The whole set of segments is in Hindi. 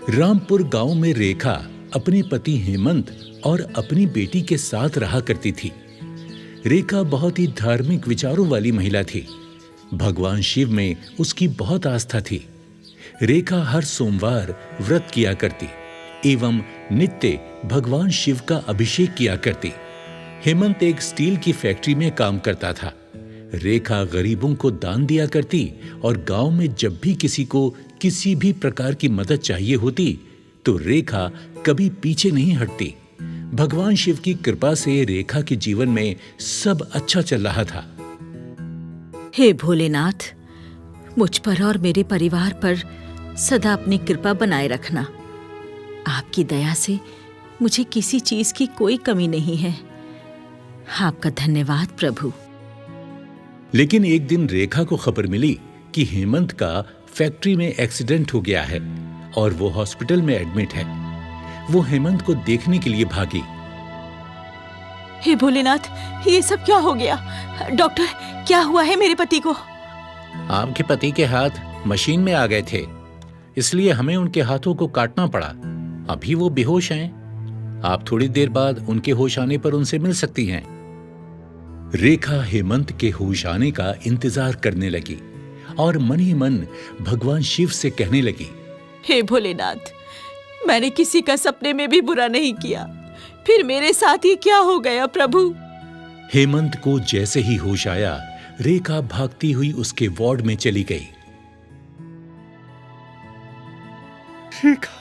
रामपुर गांव में रेखा अपने पति हेमंत और अपनी बेटी के साथ रहा करती थी। रेखा बहुत ही धार्मिक विचारों वाली महिला थी। भगवान शिव में उसकी बहुत आस्था थी। रेखा हर सोमवार व्रत किया करती एवं नित्य भगवान शिव का अभिषेक किया करती। हेमंत एक स्टील की फैक्ट्री में काम करता था। रेखा गरीबों को दान दिया करती और गांव में जब भी किसी को किसी भी प्रकार की मदद चाहिए होती तो रेखा कभी पीछे नहीं हटती। भगवान शिव की कृपा से रेखा के जीवन में सब अच्छा चल रहा था। हे भोलेनाथ, मुझ पर और मेरे परिवार पर सदा अपनी कृपा बनाए रखना। आपकी दया से मुझे किसी चीज की कोई कमी नहीं है। आपका धन्यवाद प्रभु। लेकिन एक दिन रेखा को खबर मिली कि हेमंत का फैक्ट्री में एक्सीडेंट हो गया है और वो हॉस्पिटल में एडमिट है। वो हेमंत को देखने के लिए भागी। हे भोलेनाथ, ये सब क्या हो गया? डॉक्टर, क्या हुआ है मेरे पति को? आपके पति के हाथ मशीन में आ गए थे, इसलिए हमें उनके हाथों को काटना पड़ा। अभी वो बेहोश हैं। आप थोड़ी देर बाद उनके होश आने पर उनसे मिल सकती हैं। रेखा हेमंत के होश आने का इंतजार करने लगी और मन ही मन भगवान शिव से कहने लगी, हे भोलेनाथ, मैंने किसी का सपने में भी बुरा नहीं किया, फिर मेरे साथ ही क्या हो गया प्रभु? हेमंत को जैसे ही होश आया, रेखा भागती हुई उसके वार्ड में चली गई। रेखा,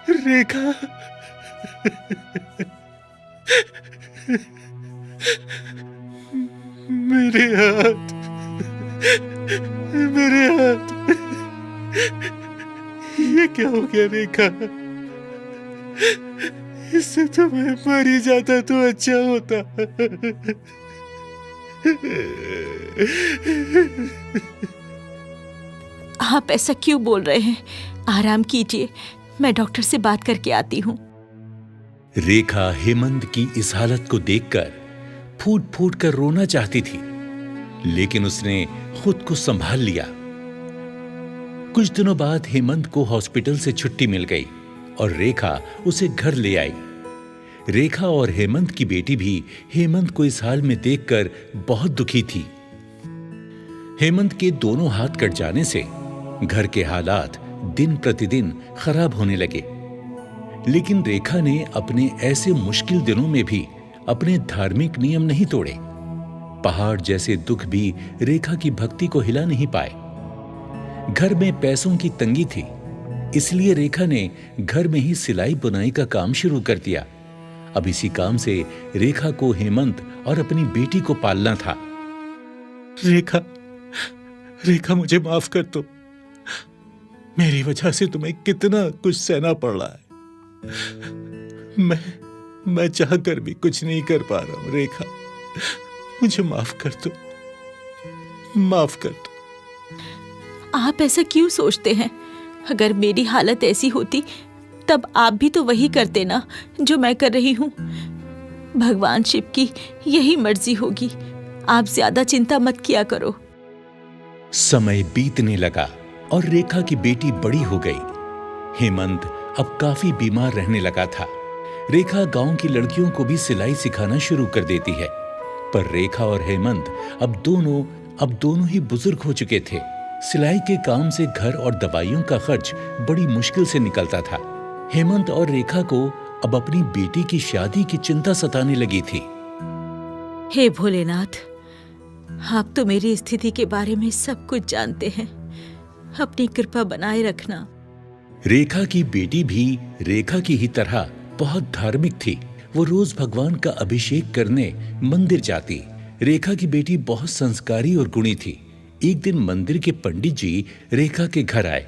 रेखा, मेरे हाथ, मेरे हाथ, ये क्या हो गया रेखा? इससे तो मैं मर ही जाता तो अच्छा होता। आप ऐसा क्यों बोल रहे हैं? आराम कीजिए, मैं डॉक्टर से बात करके आती हूँ। रेखा हेमंत की इस हालत को देखकर फूट फूट कर रोना चाहती थी, लेकिन उसने खुद को संभाल लिया। कुछ दिनों बाद हेमंत को हॉस्पिटल से छुट्टी मिल गई और रेखा उसे घर ले आई। रेखा और हेमंत की बेटी भी हेमंत को इस हाल में देखकर बहुत दुखी थी। हेमंत के दोनों हाथ कट जाने से घर के हालात दिन प्रतिदिन खराब होने लगे, लेकिन रेखा ने अपने ऐसे मुश्किल दिनों में भी अपने धार्मिक नियम नहीं तोड़े। पहाड़ जैसे दुख भी रेखा की भक्ति को हिला नहीं पाए। घर में पैसों की तंगी थी, इसलिए रेखा ने घर में ही सिलाई बुनाई का काम शुरू कर दिया। अब इसी काम से रेखा को हेमंत और अपनी बेटी को पालना था। रेखा, रेखा, मुझे माफ कर दो। मेरी वजह से तुम्हें कितना कुछ सहना पड़ रहा है। मैं चाहकर भी कुछ नहीं कर पा रहा हूं। रेखा, मुझे माफ कर दो, माफ कर दो। आप ऐसा क्यों सोचते हैं? अगर मेरी हालत ऐसी होती तब आप भी तो वही करते ना जो मैं कर रही हूँ। भगवान शिव की यही मर्जी होगी। आप ज्यादा चिंता मत किया करो। समय बीतने लगा और रेखा की बेटी बड़ी हो गई। हेमंत अब काफी बीमार रहने लगा था। रेखा गांव की लड़कियों को भी सिलाई सिखाना शुरू कर देती है, पर रेखा और हेमंत अब दोनों ही बुजुर्ग हो चुके थे। सिलाई के काम से घर और दवाइयों का खर्च बड़ी मुश्किल से निकलता था। हेमंत और रेखा को अब अपनी बेटी की शादी की चिंता सताने लगी थी। हे भोलेनाथ, आप तो मेरी स्थिति के बारे में सब कुछ जानते हैं। अपनी कृपा बनाए रखना। रेखा की बेटी भी रेखा की ही तरह बहुत धार्मिक थी। वो रोज भगवान का अभिषेक करने मंदिर जाती। रेखा की बेटी बहुत संस्कारी और गुणी थी। एक दिन मंदिर के पंडित जी रेखा के घर आए।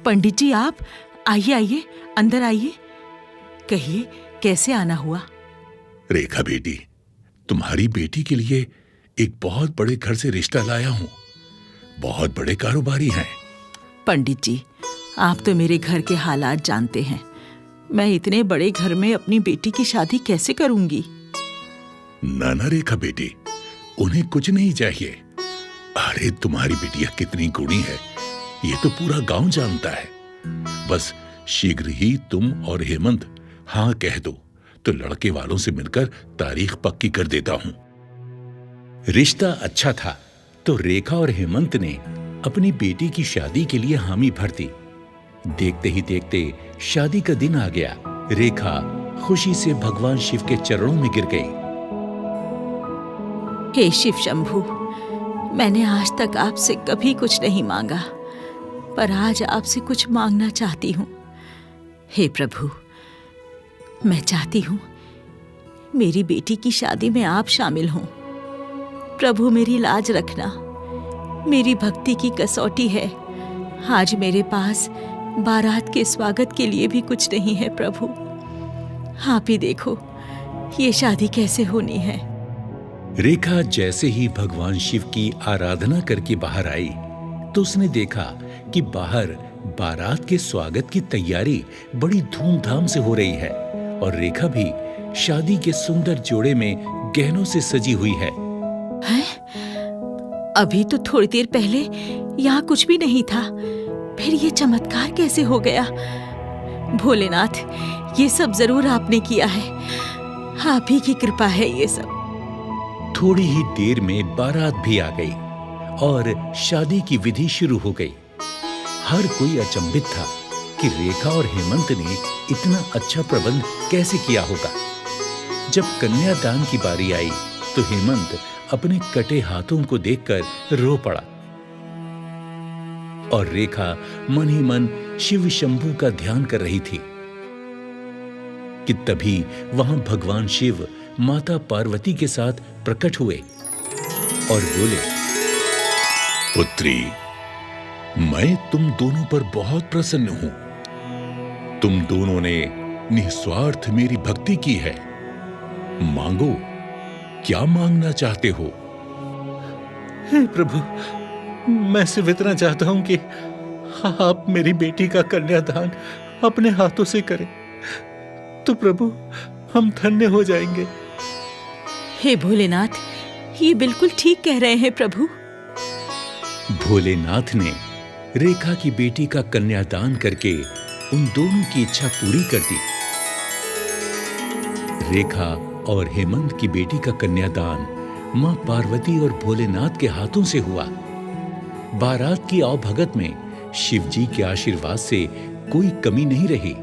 पंडित जी, आप आइए, आइए, अंदर आइए। कहिए, कैसे आना हुआ? रेखा बेटी, तुम्हारी बेटी के लिए एक बहुत बड़े घर से रिश्ता लाया हूं। बहुत बड़े कारोबारी हैं। पंडित जी, आप तो मेरे घर के हालात जानते हैं। मैं इतने बड़े घर में अपनी बेटी की शादी कैसे करूंगी? ना रेखा बेटी, उन्हें कुछ नहीं चाहिए। अरे तुम्हारी बिटिया कितनी गुणी है ये तो पूरा गांव जानता है। बस शीघ्र ही तुम और हेमंत हाँ कह दो तो लड़के वालों से मिलकर तारीख पक्की कर देता हूं। रिश्ता अच्छा था तो रेखा और हेमंत ने अपनी बेटी की शादी के लिए हामी भर दी। देखते ही देखते शादी का दिन आ गया। रेखा खुशी से भगवान शिव के चरणों में गिर गई। हे शिव शंभू, मैंने आज तक आपसे कभी कुछ नहीं मांगा, पर आज आपसे कुछ मांगना चाहती हूँ। हे प्रभु, मैं चाहती हूँ मेरी बेटी की शादी में आप शामिल हों। प्रभु मेरी लाज रखना, मेरी भक्ति की कसौटी है। आज मेरे पास बारात के स्वागत के लिए भी कुछ नहीं है प्रभु। आप ही देखो ये शादी कैसे होनी है। रेखा जैसे ही भगवान शिव की आराधना करके बाहर आई तो उसने देखा कि बाहर बारात के स्वागत की तैयारी बड़ी धूमधाम से हो रही है और रेखा भी शादी के सुंदर जोड़े में गहनों से सजी हुई है। हैं? अभी तो थोड़ी देर पहले यहाँ कुछ भी नहीं था, फिर ये चमत्कार कैसे हो गया? भोलेनाथ, ये सब जरूर आपने किया है, आप ही की कृपा है ये सब। थोड़ी ही देर में बारात भी आ गई और शादी की विधि शुरू हो गई। हर कोई अचंभित था कि रेखा और हेमंत ने इतना अच्छा प्रबंध कैसे किया होगा। जब कन्यादान की बारी आई तो हेमंत अपने कटे हाथों को देखकर रो पड़ा और रेखा मन ही मन शिव शंभू का ध्यान कर रही थी कि तभी वहां भगवान शिव माता पार्वती के साथ प्रकट हुए और बोले, पुत्री, मैं तुम दोनों पर बहुत प्रसन्न हूं। तुम दोनों ने निस्वार्थ मेरी भक्ति की है। मांगो, क्या मांगना चाहते हो? हे प्रभु, मैं सिर्फ इतना चाहता हूं कि आप मेरी बेटी का कन्यादान अपने हाथों से करें तो प्रभु हम धन्य हो जाएंगे। हे भोलेनाथ, ये बिल्कुल ठीक कह रहे हैं प्रभु। भोलेनाथ ने रेखा की बेटी का कन्यादान करके उन दोनों की इच्छा पूरी कर दी। रेखा और हेमंत की बेटी का कन्यादान मां पार्वती और भोलेनाथ के हाथों से हुआ। बारात की आवभगत में शिव जी के आशीर्वाद से कोई कमी नहीं रही।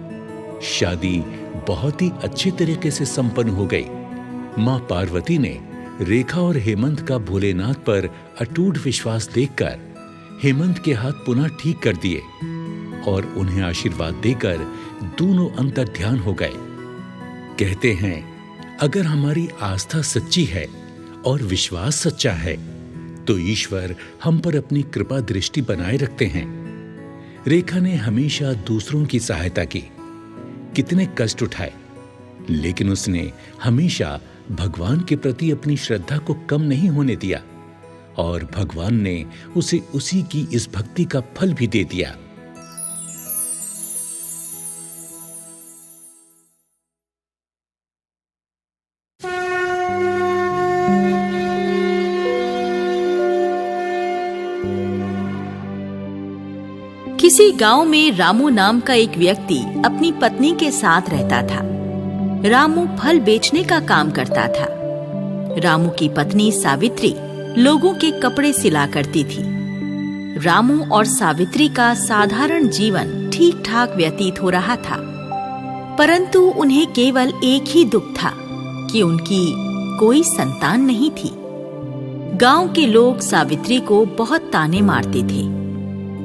शादी बहुत ही अच्छे तरीके से संपन्न हो गई। मां पार्वती ने रेखा और हेमंत का भोलेनाथ पर अटूट विश्वास देखकर हेमंत के हाथ पुनः ठीक कर दिए और उन्हें आशीर्वाद देकर दोनों अंतर्ध्यान हो गए। कहते हैं, अगर हमारी आस्था सच्ची है और विश्वास सच्चा है तो ईश्वर हम पर अपनी कृपा दृष्टि बनाए रखते हैं। रेखा ने हमेशा दूसरों की सहायता की, कितने कष्ट उठाए, लेकिन उसने हमेशा भगवान के प्रति अपनी श्रद्धा को कम नहीं होने दिया और भगवान ने उसे उसी की इस भक्ति का फल भी दे दिया। किसी गांव में रामू नाम का एक व्यक्ति अपनी पत्नी के साथ रहता था। रामू फल बेचने का काम करता था। रामू की पत्नी सावित्री लोगों के कपड़े सिला करती थी। रामू और सावित्री का साधारण जीवन ठीक ठाक व्यतीत हो रहा था, परंतु उन्हें केवल एक ही दुख था कि उनकी कोई संतान नहीं थी। गांव के लोग सावित्री को बहुत ताने मारते थे।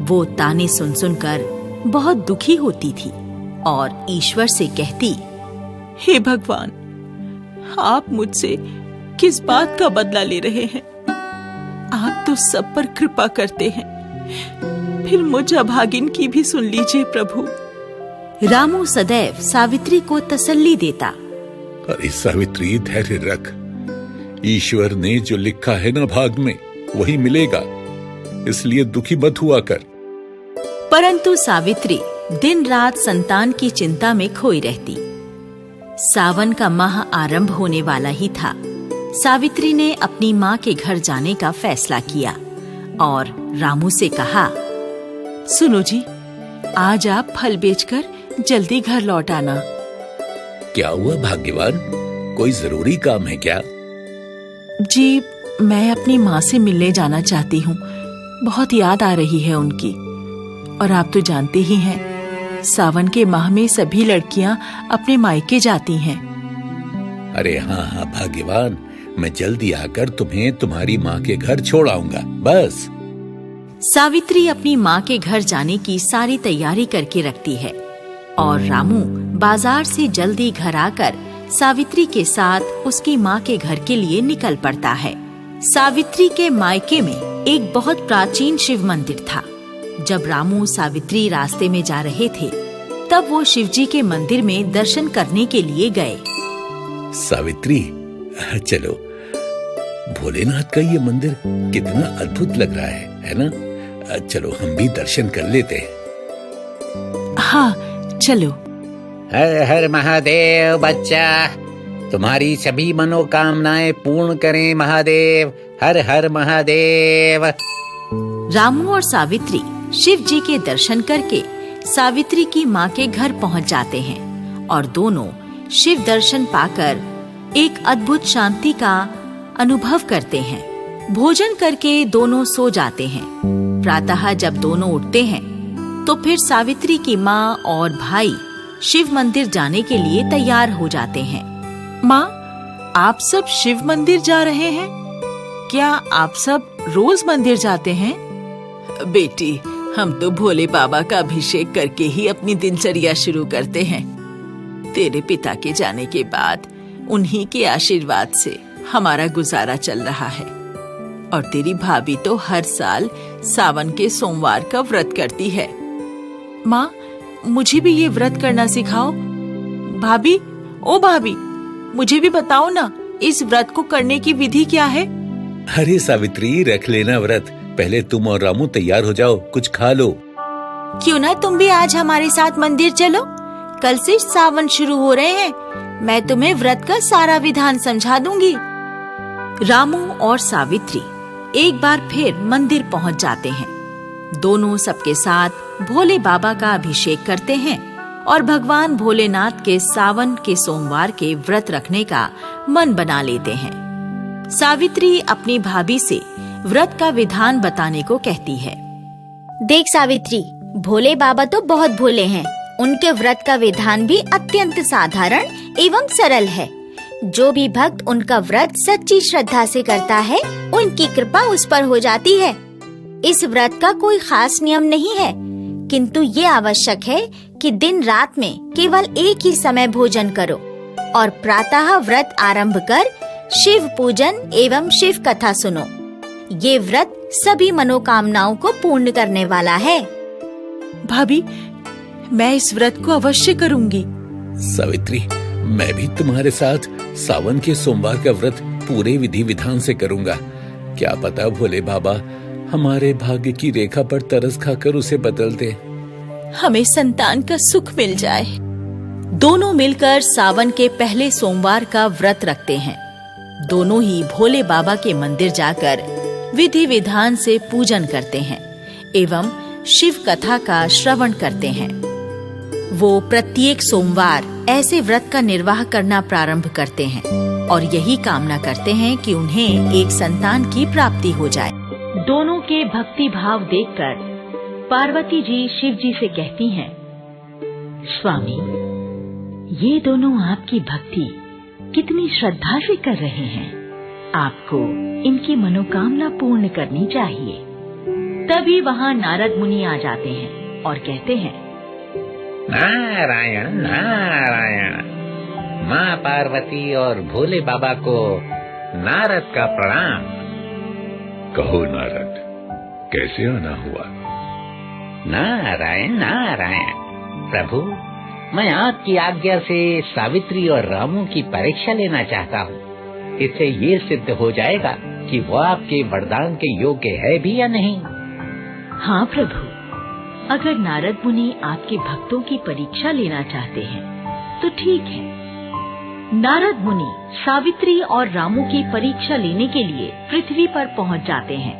वो ताने सुन सुनकर बहुत दुखी होती थी और ईश्वर से कहती, हे भगवान, आप मुझसे किस बात का बदला ले रहे हैं? आप तो सब पर कृपा करते हैं, फिर मुझ अभागिन की भी सुन लीजिए प्रभु। रामू सदैव सावित्री को तसल्ली देता। अरे सावित्री, धैर्य रख। ईश्वर ने जो लिखा है ना भाग में वही मिलेगा, इसलिए दुखी मत हुआ कर। परंतु सावित्री दिन रात संतान की चिंता में खोई रहती। सावन का माह आरंभ होने वाला ही था। सावित्री ने अपनी माँ के घर जाने का फैसला किया और रामू से कहा, सुनो जी, आज आप फल बेचकर जल्दी घर लौट आना। क्या हुआ भाग्यवान, कोई जरूरी काम है क्या? जी, मैं अपनी माँ से मिलने जाना चाहती हूँ। बहुत याद आ रही है उनकी। और आप तो जानते ही हैं, सावन के माह में सभी लड़कियाँ अपने मायके जाती हैं। अरे हाँ हाँ भाग्यवान, मैं जल्दी आकर तुम्हें तुम्हारी माँ के घर छोड़ आऊंगा, बस। सावित्री अपनी माँ के घर जाने की सारी तैयारी करके रखती है और रामू बाजार से जल्दी घर आकर सावित्री के साथ उसकी माँ के घर के लिए निकल पड़ता है। सावित्री के मायके में एक बहुत प्राचीन शिव मंदिर था। जब रामू सावित्री रास्ते में जा रहे थे, तब वो शिवजी के मंदिर में दर्शन करने के लिए गए। सावित्री, चलो, भोलेनाथ का ये मंदिर कितना अद्भुत लग रहा है ना? चलो हम भी दर्शन कर लेते हैं। हाँ, चलो। हर हर महादेव बच्चा, तुम्हारी सभी मनोकामनाएं पूर्ण करें महादेव। हर हर महादेव। रामू और सावित्री शिव जी के दर्शन करके सावित्री की माँ के घर पहुँच जाते हैं और दोनों शिव दर्शन पाकर एक अद्भुत शांति का अनुभव करते हैं। भोजन करके दोनों सो जाते हैं। प्रातः जब दोनों उठते हैं, तो फिर सावित्री की माँ और भाई शिव मंदिर जाने के लिए तैयार हो जाते हैं। माँ, आप सब शिव मंदिर जा रहे हैं? क्या आप सब रोज मंदिर जाते हैं? बेटी, हम तो भोले बाबा का अभिषेक करके ही अपनी दिनचर्या शुरू करते हैं। तेरे पिता के जाने के बाद उन्हीं के आशीर्वाद से हमारा गुजारा चल रहा है। और तेरी भाभी तो हर साल सावन के सोमवार का व्रत करती है। माँ, मुझे भी ये व्रत करना सिखाओ। भाभी, ओ भाभी, मुझे भी बताओ ना, इस व्रत को करने की विधि क्या है? अरे सावित्री, रख लेना व्रत। पहले तुम और रामू तैयार हो जाओ, कुछ खा लो। क्यों ना तुम भी आज हमारे साथ मंदिर चलो। कल से सावन शुरू हो रहे हैं। मैं तुम्हें व्रत का सारा विधान समझा दूंगी। रामू और सावित्री एक बार फिर मंदिर पहुंच जाते हैं। दोनों सबके साथ भोले बाबा का अभिषेक करते हैं और भगवान भोलेनाथ के सावन के सोमवार के व्रत रखने का मन बना लेते हैं। सावित्री अपनी भाभी से व्रत का विधान बताने को कहती है। देख सावित्री, भोले बाबा तो बहुत भोले हैं। उनके व्रत का विधान भी अत्यंत साधारण एवं सरल है। जो भी भक्त उनका व्रत सच्ची श्रद्धा से करता है, उनकी कृपा उस पर हो जाती है। इस व्रत का कोई खास नियम नहीं है, किंतु ये आवश्यक है कि दिन रात में केवल एक ही समय भोजन करो और प्रातः व्रत आरंभ कर शिव पूजन एवं शिव कथा सुनो। ये व्रत सभी मनोकामनाओं को पूर्ण करने वाला है। भाभी, मैं इस व्रत को अवश्य करूंगी। सावित्री, मैं भी तुम्हारे साथ सावन के सोमवार का व्रत पूरे विधि विधान से करूंगा। क्या पता भोले बाबा हमारे भाग्य की रेखा पर तरस खाकर उसे बदल दे। हमें संतान का सुख मिल जाए। दोनों मिलकर सावन के पहले सोमवार का व्रत रखते हैं। दोनों ही भोले बाबा के मंदिर जाकर विधि विधान से पूजन करते हैं एवं शिव कथा का श्रवण करते हैं। वो प्रत्येक सोमवार ऐसे व्रत का निर्वाह करना प्रारंभ करते हैं और यही कामना करते हैं कि उन्हें एक संतान की प्राप्ति हो जाए। दोनों के भक्ति भाव देखकर पार्वती जी शिव जी से कहती हैं, स्वामी, ये दोनों आपकी भक्ति कितनी श्रद्धा से कर रहे हैं। आपको इनकी मनोकामना पूर्ण करनी चाहिए। तभी वहाँ नारद मुनि आ जाते हैं और कहते हैं, नारायण नारायण। माँ पार्वती और भोले बाबा को नारद का प्रणाम। कहो नारद, कैसे आना हुआ? नारायण नारायण। प्रभु, मैं आपकी आज्ञा से सावित्री और रामू की परीक्षा लेना चाहता हूँ। इससे ये सिद्ध हो जाएगा कि वो आपके वरदान के योग्य है भी या नहीं। हाँ प्रभु, अगर नारद मुनि आपके भक्तों की परीक्षा लेना चाहते हैं तो ठीक है। नारद मुनि सावित्री और रामू की परीक्षा लेने के लिए पृथ्वी पर पहुंच जाते हैं।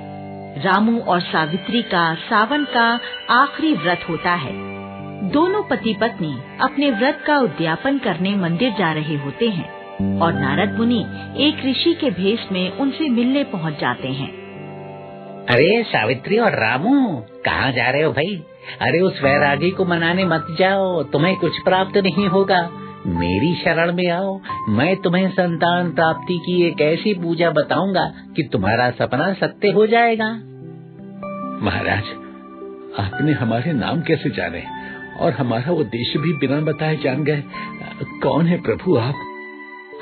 रामू और सावित्री का सावन का आखिरी व्रत होता है। दोनों पति पत्नी अपने व्रत का उद्यापन करने मंदिर जा रहे होते हैं और नारद मुनि एक ऋषि के भेष में उनसे मिलने पहुंच जाते हैं। अरे सावित्री और रामू, कहाँ जा रहे हो भाई? अरे उस वैरागी को मनाने मत जाओ, तुम्हें कुछ प्राप्त नहीं होगा। मेरी शरण में आओ, मैं तुम्हें संतान प्राप्ति की एक ऐसी पूजा बताऊंगा कि तुम्हारा सपना सत्य हो जाएगा। महाराज, आपने हमारे नाम कैसे जाने और हमारा उद्देश्य भी बिना बताए जान गए? कौन है प्रभु आप?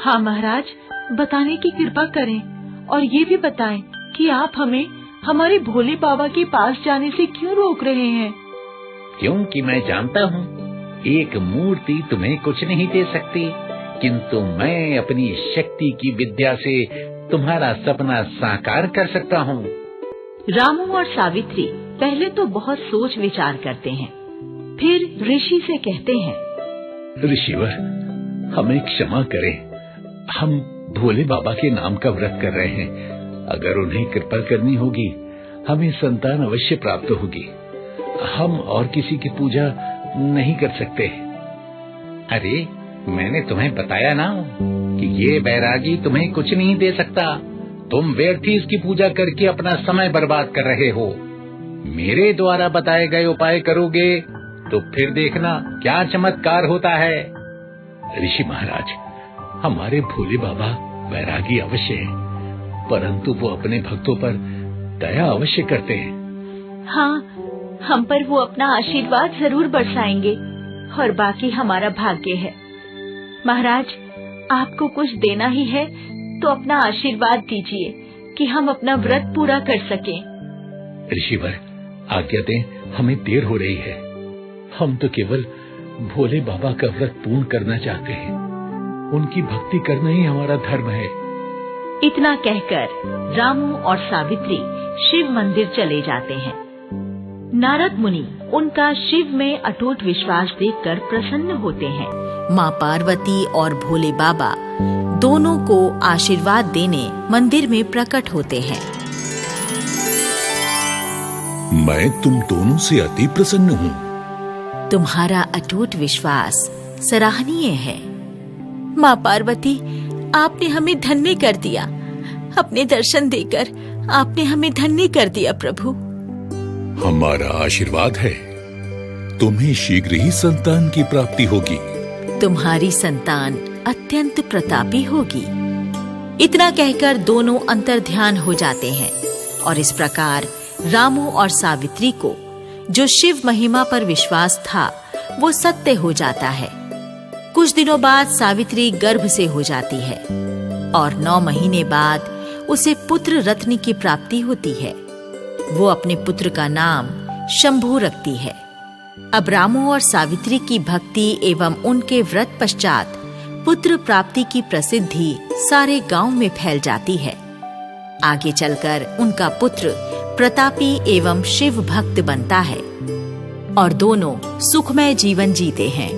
हाँ महाराज, बताने की कृपा करें और ये भी बताएं कि आप हमें हमारे भोले बाबा के पास जाने से क्यों रोक रहे हैं? क्योंकि मैं जानता हूँ एक मूर्ति तुम्हें कुछ नहीं दे सकती, किंतु मैं अपनी शक्ति की विद्या से तुम्हारा सपना साकार कर सकता हूँ। रामू और सावित्री पहले तो बहुत सोच विचार करते हैं, फिर ऋषि से कहते हैं, ऋषिवर, हमें क्षमा करें, हम भोले बाबा के नाम का व्रत कर रहे हैं। अगर उन्हें कृपा करनी होगी, हमें संतान अवश्य प्राप्त होगी। हम और किसी की पूजा नहीं कर सकते। अरे मैंने तुम्हें बताया ना कि ये बैरागी तुम्हें कुछ नहीं दे सकता। तुम व्यर्थ ही इसकी पूजा करके अपना समय बर्बाद कर रहे हो। मेरे द्वारा बताए गए उपाय करोगे तो फिर देखना क्या चमत्कार होता है। ऋषि महाराज, हमारे भोले बाबा वैरागी अवश्य हैं, परंतु वो अपने भक्तों पर दया अवश्य करते हैं। हाँ, हम पर वो अपना आशीर्वाद जरूर बरसाएंगे और बाकी हमारा भाग्य है। महाराज, आपको कुछ देना ही है तो अपना आशीर्वाद दीजिए कि हम अपना व्रत पूरा कर सकें। ऋषिवर, आज्ञा दें, हमें देर हो रही है। हम तो केवल भोले बाबा का व्रत पूर्ण करना चाहते हैं। उनकी भक्ति करना ही हमारा धर्म है। इतना कहकर रामू और सावित्री शिव मंदिर चले जाते हैं। नारद मुनि उनका शिव में अटूट विश्वास देखकर प्रसन्न होते हैं। माँ पार्वती और भोले बाबा दोनों को आशीर्वाद देने मंदिर में प्रकट होते हैं। मैं तुम दोनों से अति प्रसन्न हूँ। तुम्हारा अटूट विश्वास सराहनीय है। माँ पार्वती, आपने हमें धन्य कर दिया। अपने दर्शन देकर आपने हमें धन्य कर दिया प्रभु। हमारा आशीर्वाद है, तुम्हें शीघ्र ही संतान की प्राप्ति होगी। तुम्हारी संतान अत्यंत प्रतापी होगी। इतना कहकर दोनों अंतर्ध्यान हो जाते हैं और इस प्रकार रामू और सावित्री को जो शिव महिमा पर विश्वास था वो सत्य हो जाता है। कुछ दिनों बाद सावित्री गर्भ से हो जाती है और 9 महीने बाद उसे पुत्र रत्न की प्राप्ति होती है। वो अपने पुत्र का नाम शंभू रखती है। अब रामू और सावित्री की भक्ति एवं उनके व्रत पश्चात पुत्र प्राप्ति की प्रसिद्धि सारे गांव में फैल जाती है। आगे चलकर उनका पुत्र प्रतापी एवं शिव भक्त बनता है और दोनों सुखमय जीवन जीते हैं।